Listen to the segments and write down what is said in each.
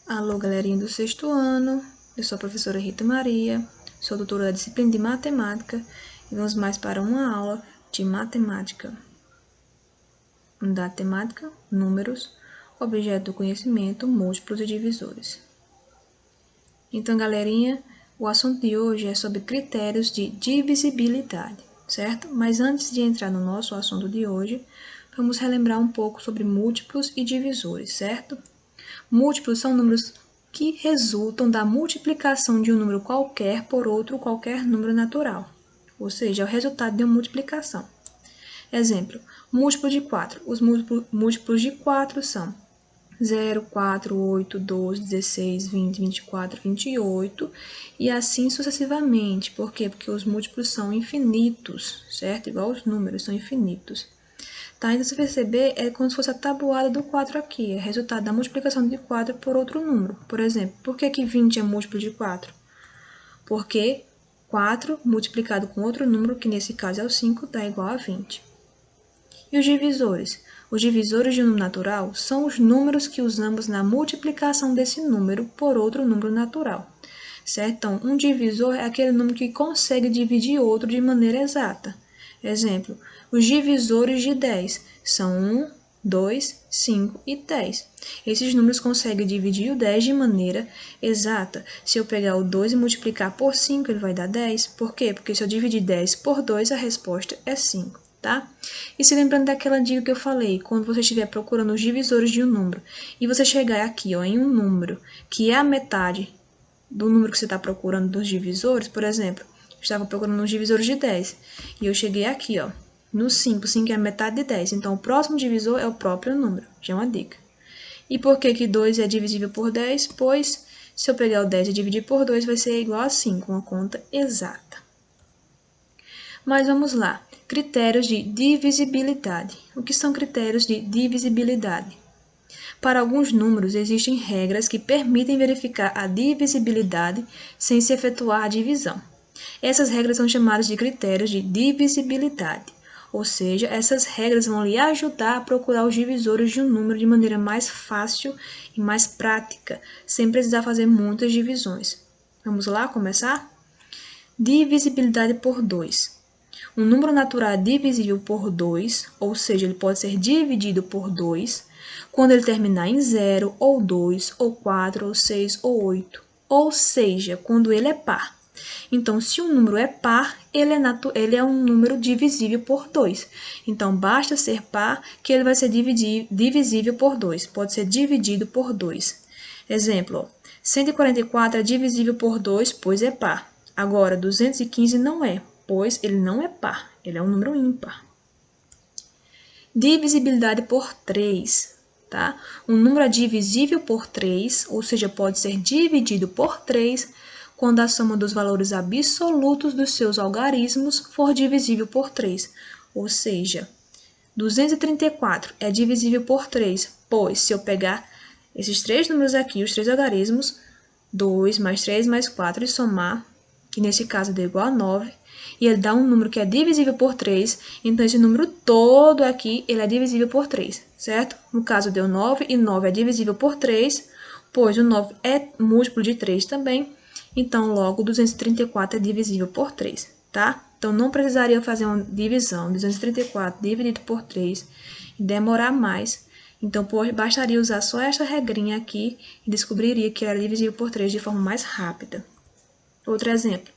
Alô, galerinha do sexto ano, eu sou a professora Rita Maria, sou doutora da disciplina de matemática e vamos mais para uma aula de matemática. Unidade temática, números, objeto do conhecimento, múltiplos e divisores. Então, galerinha, o assunto de hoje é sobre critérios de divisibilidade, certo? Mas antes de entrar no nosso assunto de hoje, vamos relembrar um pouco sobre múltiplos e divisores, certo? Múltiplos são números que resultam da multiplicação de um número qualquer por outro qualquer número natural, ou seja, é o resultado de uma multiplicação. Exemplo, múltiplo de 4. Os múltiplos de 4 são 0, 4, 8, 12, 16, 20, 24, 28 e assim sucessivamente. Por quê? Porque os múltiplos são infinitos, certo? Igual os números são infinitos. Tá? Então, se perceber, é como se fosse a tabuada do 4 aqui, é resultado da multiplicação de 4 por outro número. Por exemplo, por que 20 é múltiplo de 4? Porque 4 multiplicado com outro número, que nesse caso é o 5, dá igual a 20. E os divisores? Os divisores de um número natural são os números que usamos na multiplicação desse número por outro número natural. Certo? Então, um divisor é aquele número que consegue dividir outro de maneira exata. Exemplo, os divisores de 10 são 1, 2, 5 e 10. Esses números conseguem dividir o 10 de maneira exata. Se eu pegar o 2 e multiplicar por 5, ele vai dar 10. Por quê? Porque se eu dividir 10 por 2, a resposta é 5. Tá? E se lembrando daquela dica que eu falei, quando você estiver procurando os divisores de um número, e você chegar aqui ó, em um número que é a metade do número que você está procurando dos divisores, por exemplo, eu estava procurando os divisores de 10, e eu cheguei aqui, ó, no 5, 5 é a metade de 10, então o próximo divisor é o próprio número, já é uma dica. E por que 2 é divisível por 10? Pois, se eu pegar o 10 e dividir por 2, vai ser igual a 5, uma conta exata. Mas vamos lá, critérios de divisibilidade. O que são critérios de divisibilidade? Para alguns números, existem regras que permitem verificar a divisibilidade sem se efetuar a divisão. Essas regras são chamadas de critérios de divisibilidade, ou seja, essas regras vão lhe ajudar a procurar os divisores de um número de maneira mais fácil e mais prática, sem precisar fazer muitas divisões. Vamos lá começar? Divisibilidade por 2. Um número natural é divisível por 2, ou seja, ele pode ser dividido por 2, quando ele terminar em 0, ou 2, ou 4, ou 6, ou 8. Ou seja, quando ele é par. Então, se um número é par, ele é um número divisível por 2. Então, basta ser par que ele vai ser divisível por 2. Pode ser dividido por 2. Exemplo, 144 é divisível por 2, pois é par. Agora, 215 não é, pois ele não é par, ele é um número ímpar. Divisibilidade por 3, tá? Um número é divisível por 3, ou seja, pode ser dividido por 3, quando a soma dos valores absolutos dos seus algarismos for divisível por 3. Ou seja, 234 é divisível por 3, pois se eu pegar esses três números aqui, os três algarismos, 2 mais 3 mais 4 e somar, que nesse caso deu igual a 9, e ele dá um número que é divisível por 3, então esse número todo aqui, ele é divisível por 3, certo? No caso deu 9, e 9 é divisível por 3, pois o 9 é múltiplo de 3 também, então logo 234 é divisível por 3, tá? Então não precisaria fazer uma divisão, 234 dividido por 3, e demorar mais. Então, bastaria usar só esta regrinha aqui e descobriria que era divisível por 3 de forma mais rápida. Outro exemplo.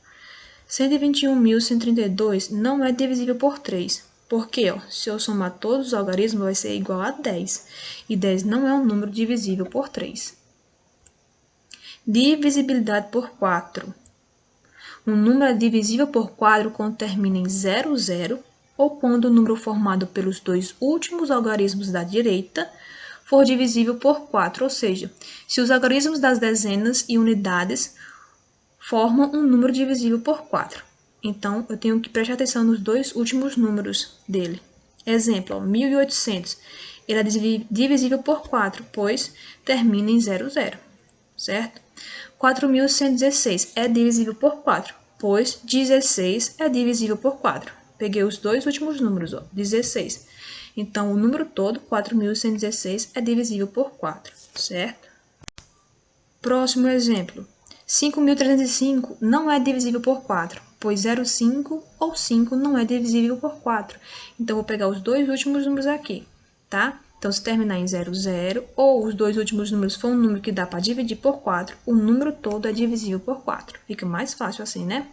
121.132 não é divisível por 3. Porque, ó, se eu somar todos os algarismos, vai ser igual a 10. E 10 não é um número divisível por 3. Divisibilidade por 4. Um número é divisível por 4 quando termina em 00, ou quando o número formado pelos dois últimos algarismos da direita for divisível por 4, ou seja, se os algarismos das dezenas e unidades formam um número divisível por 4. Então, eu tenho que prestar atenção nos dois últimos números dele. Exemplo, ó, 1.800, ele é divisível por 4, pois termina em 00, certo? 4.116 é divisível por 4, pois 16 é divisível por 4. Peguei os dois últimos números, ó, 16. Então, o número todo, 4.116, é divisível por 4, certo? Próximo exemplo. 5.305 não é divisível por 4, pois 0,5 ou 5 não é divisível por 4. Então, vou pegar os dois últimos números aqui, tá? Então, se terminar em 00 ou os dois últimos números for um número que dá para dividir por 4, o número todo é divisível por 4. Fica mais fácil assim, né?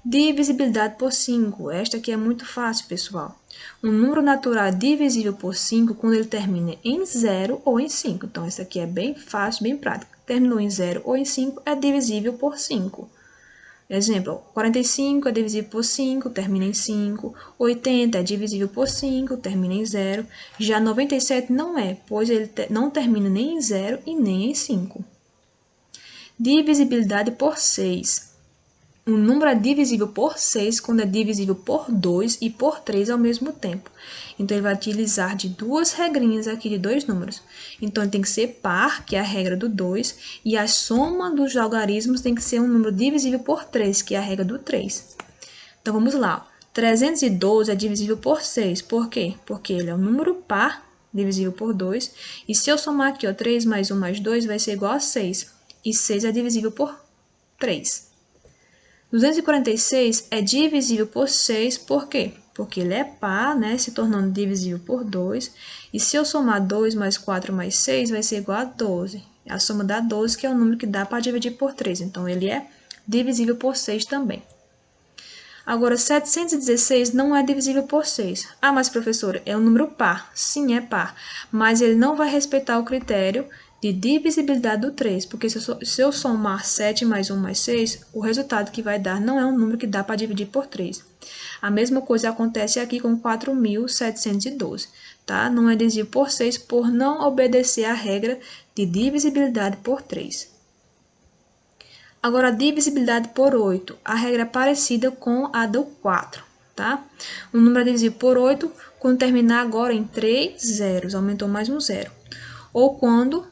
Divisibilidade por 5. Esta aqui é muito fácil, pessoal. Um número natural é divisível por 5 quando ele termina em 0 ou em 5. Então, essa aqui é bem fácil, bem prática. Terminou em 0 ou em 5, é divisível por 5. Exemplo, 45 é divisível por 5, termina em 5. 80 é divisível por 5, termina em 0. Já 97 não é, pois ele não termina nem em 0 e nem em 5. Divisibilidade por 6. Um número é divisível por 6 quando é divisível por 2 e por 3 ao mesmo tempo. Então, ele vai utilizar de duas regrinhas aqui de dois números. Então, ele tem que ser par, que é a regra do 2, e a soma dos algarismos tem que ser um número divisível por 3, que é a regra do 3. Então, vamos lá. 312 é divisível por 6. Por quê? Porque ele é um número par, divisível por 2. E se eu somar aqui, ó, 3 mais 1 mais 2 vai ser igual a 6. E 6 é divisível por 3. 246 é divisível por 6, por quê? Porque ele é par, né, se tornando divisível por 2. E se eu somar 2 mais 4 mais 6, vai ser igual a 12. A soma dá 12, que é o número que dá para dividir por 3. Então, ele é divisível por 6 também. Agora, 716 não é divisível por 6. Ah, mas professora, é um número par. Sim, é par. Mas ele não vai respeitar o critério de divisibilidade do 3, porque se eu somar 7 mais 1 mais 6, o resultado que vai dar não é um número que dá para dividir por 3. A mesma coisa acontece aqui com 4.712, tá? Não é divisível por 6 por não obedecer à regra de divisibilidade por 3. Agora, a divisibilidade por 8. A regra é parecida com a do 4, tá? Um número é divisível por 8 quando terminar agora em 3 zeros, aumentou mais um zero. Ou quando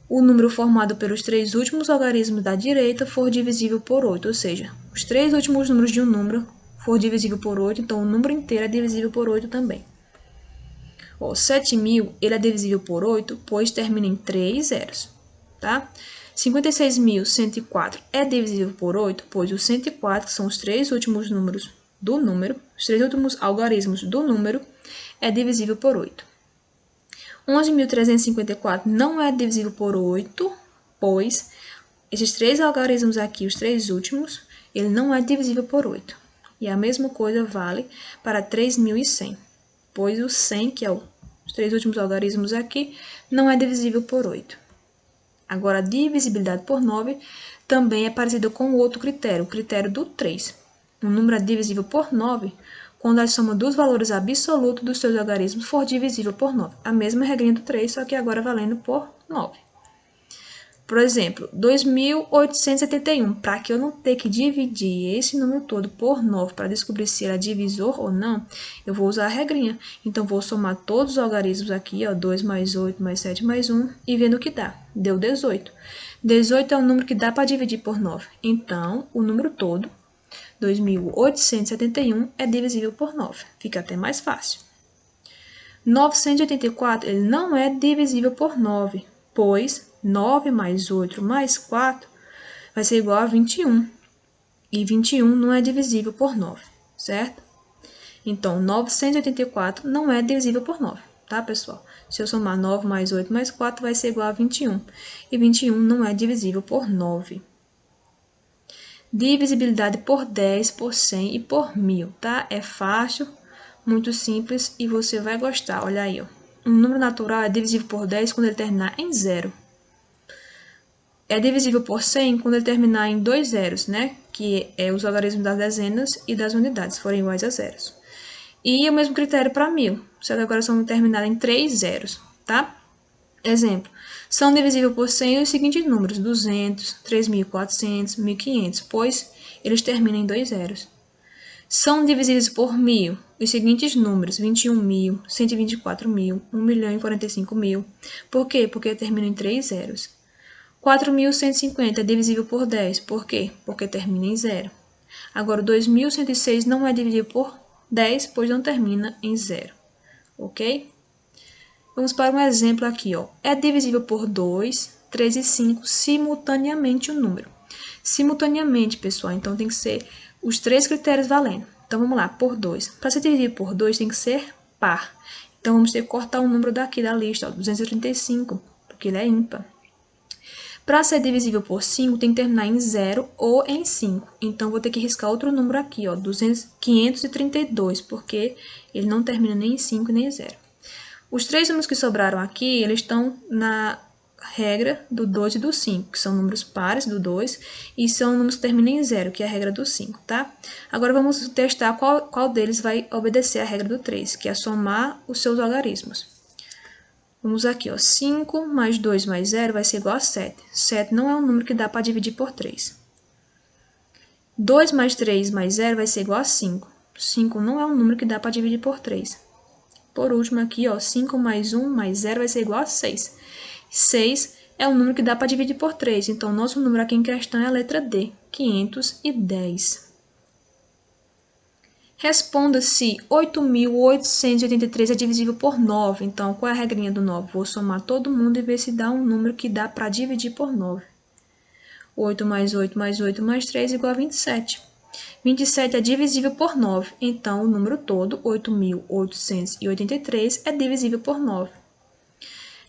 o número formado pelos três últimos algarismos da direita for divisível por 8, ou seja, os três últimos números de um número for divisível por 8, então o número inteiro é divisível por 8 também. 7.000, ele é divisível por 8, pois termina em 3 zeros, tá? 56.104 é divisível por 8, pois os 104, que são os três últimos números do número, os três últimos algarismos do número, é divisível por 8. 11.354 não é divisível por 8, pois esses três algarismos aqui, os três últimos, ele não é divisível por 8. E a mesma coisa vale para 3.100, pois o 100, que é os três últimos algarismos aqui, não é divisível por 8. Agora, a divisibilidade por 9 também é parecida com o outro critério, o critério do 3. Um número é divisível por 9 quando a soma dos valores absolutos dos seus algarismos for divisível por 9. A mesma regrinha do 3, só que agora valendo por 9. Por exemplo, 2.871. Para que eu não ter que dividir esse número todo por 9 para descobrir se ele é divisor ou não, eu vou usar a regrinha. Então, vou somar todos os algarismos aqui, ó, 2 mais 8 mais 7 mais 1, e vendo o que dá. Deu 18. 18 é um número que dá para dividir por 9. Então, o número todo, 2.871, é divisível por 9. Fica até mais fácil. 984, ele não é divisível por 9, pois 9 mais 8 mais 4 vai ser igual a 21. E 21 não é divisível por 9, certo? Então, 984 não é divisível por 9, tá, pessoal? Se eu somar 9 mais 8 mais 4, vai ser igual a 21. E 21 não é divisível por 9. Divisibilidade por 10, por 100 e por 1.000, tá? É fácil, muito simples e você vai gostar. Olha aí, ó. Um número natural é divisível por 10 quando ele terminar em 0. É divisível por 100 quando ele terminar em 2 zeros, né? Que é os algarismos das dezenas e das unidades, forem iguais a zeros. E o mesmo critério para 1.000, só que agora são terminados em 3 zeros, tá? Exemplo, são divisíveis por 100 os seguintes números, 200, 3.400, 1.500, pois eles terminam em 2 zeros. São divisíveis por 1.000 os seguintes números, 21.000, 124.000, 1.045.000. Por quê? Porque terminam em 3 zeros. 4.150 é divisível por 10, por quê? Porque termina em 0. Agora, 2.106 não é divisível por 10, pois não termina em 0, ok? Vamos para um exemplo aqui, ó. É divisível por 2, 3 e 5 simultaneamente o número. Simultaneamente, pessoal, então tem que ser os 3 critérios valendo. Então, vamos lá, por 2. Para ser dividido por 2, tem que ser par. Então, vamos ter que cortar um número daqui da lista, ó, 235, porque ele é ímpar. Para ser divisível por 5, tem que terminar em 0 ou em 5. Então, vou ter que riscar outro número aqui, ó, 532, porque ele não termina nem em 5 nem em 0. Os 3 números que sobraram aqui, eles estão na regra do 2 e do 5, que são números pares do 2, e são números que terminam em 0, que é a regra do 5, tá? Agora, vamos testar qual deles vai obedecer à regra do 3, que é somar os seus algarismos. Vamos aqui, ó, 5 mais 2 mais 0 vai ser igual a 7. 7 não é um número que dá para dividir por 3. 2 mais 3 mais 0 vai ser igual a 5. 5 não é um número que dá para dividir por 3. Por último aqui, ó, 5 mais 1 mais 0 vai ser igual a 6. 6 é um número que dá para dividir por 3. Então, nosso número aqui em questão é a letra D, 510. Responda se 8.883 é divisível por 9. Então, qual é a regrinha do 9? Vou somar todo mundo e ver se dá um número que dá para dividir por 9. 8 mais 8 mais 8 mais 3 igual a 27. 27 é divisível por 9. Então, o número todo, 8.883, é divisível por 9.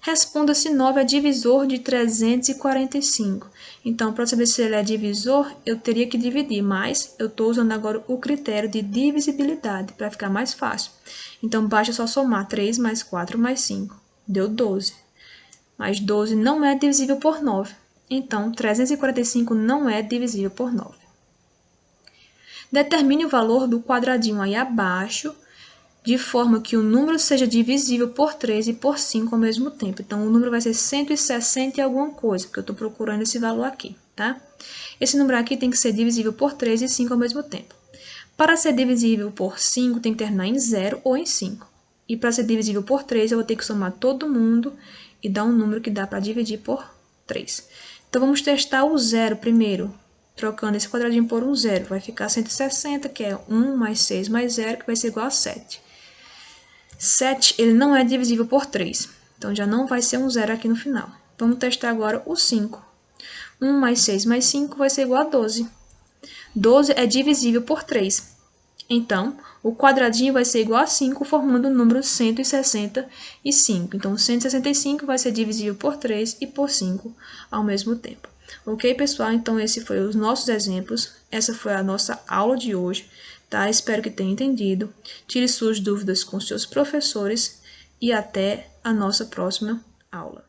Responda se 9 é divisor de 345. Então, para saber se ele é divisor, eu teria que dividir, mas eu estou usando agora o critério de divisibilidade, para ficar mais fácil. Então, basta só somar 3 mais 4 mais 5. Deu 12. Mas 12 não é divisível por 9. Então, 345 não é divisível por 9. Determine o valor do quadradinho aí abaixo, de forma que o número seja divisível por 3 e por 5 ao mesmo tempo. Então, o número vai ser 160 e alguma coisa, porque eu estou procurando esse valor aqui, tá? Esse número aqui tem que ser divisível por 3 e 5 ao mesmo tempo. Para ser divisível por 5, tem que terminar em 0 ou em 5. E para ser divisível por 3, eu vou ter que somar todo mundo e dar um número que dá para dividir por 3. Então, vamos testar o 0 primeiro. Trocando esse quadradinho por um 0, vai ficar 160, que é 1 mais 6 mais 0, que vai ser igual a 7. 7, ele não é divisível por 3, então já não vai ser um 0 aqui no final. Vamos testar agora o 5. 1 mais 6 mais 5 vai ser igual a 12. 12 é divisível por 3. Então, o quadradinho vai ser igual a 5, formando o número 165. Então, 165 vai ser divisível por 3 e por 5 ao mesmo tempo. Ok, pessoal? Então, esses foram os nossos exemplos. Essa foi a nossa aula de hoje. Tá? Espero que tenha entendido. Tire suas dúvidas com seus professores e até a nossa próxima aula.